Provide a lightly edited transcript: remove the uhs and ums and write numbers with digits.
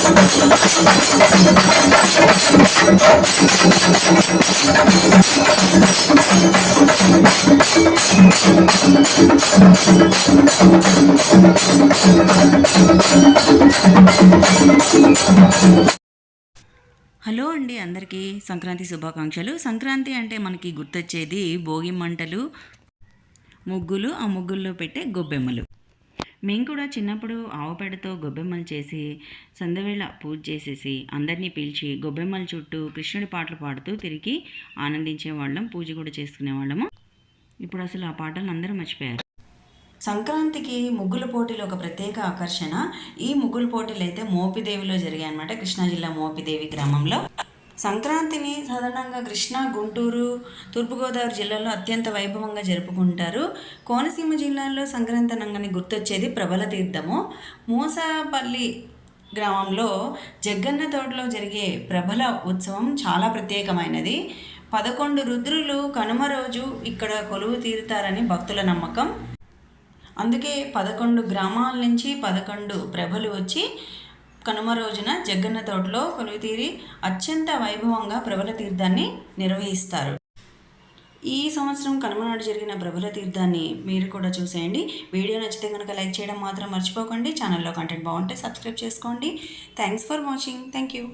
Hello అండి, అందరికీ సంక్రాంతి శుభాకాంక్షలు. సంక్రాంతి అంటే మనకి గుర్తొచ్చేది భోగి మంటలు, ముగ్గులు, ఆ ముగ్గుల్లో పెట్టే గొబ్బెమ్మలు. మేము కూడా చిన్నప్పుడు ఆవు పేడతో గొబ్బెమ్మలు చేసి సంధ్యవేళ పూజ చేసేసి అందరినీ పిలిచి గొబ్బెమ్మల చుట్టూ కృష్ణుడి పాటలు పాడుతూ తిరిగి ఆనందించేవాళ్ళం, పూజ కూడా చేసుకునేవాళ్ళము. ఇప్పుడు అసలు ఆ పాటలను అందరూ మర్చిపోయారు. సంక్రాంతికి ముగ్గుల పోటీలు ఒక ప్రత్యేక ఆకర్షణ. ఈ ముగ్గుల పోటీలు అయితే మోపిదేవిలో జరిగాయి అన్నమాట, కృష్ణా జిల్లా మోపిదేవి గ్రామంలో. సంక్రాంతిని సాధారణంగా కృష్ణా, గుంటూరు, తూర్పుగోదావరి జిల్లాలో అత్యంత వైభవంగా జరుపుకుంటారు. కోనసీమ జిల్లాలో సంక్రాంతి అనగానే గుర్తొచ్చేది ప్రబల తీర్థము. మూసాపల్లి గ్రామంలో జగ్గన్న తోటలో జరిగే ప్రబల ఉత్సవం చాలా ప్రత్యేకమైనది. 11 రుద్రులు కనుమ రోజు ఇక్కడ కొలువు తీరుతారని భక్తుల నమ్మకం. అందుకే 11 గ్రామాల నుంచి 11 ప్రభలు వచ్చి కనుమ రోజున జగ్గన్న తోటలో కొలువుతీరి అత్యంత వైభవంగా ప్రభల తీర్థాన్ని నిర్వహిస్తారు. ఈ సంవత్సరం కనుమ నాడు జరిగిన ప్రభల తీర్థాన్ని మీరు కూడా చూసేయండి. వీడియో నచ్చితే కనుక లైక్ చేయడం మాత్రం మర్చిపోకండి. ఛానల్లో కంటెంట్ బాగుంటే సబ్స్క్రైబ్ చేసుకోండి. Thanks for watching. Thank you.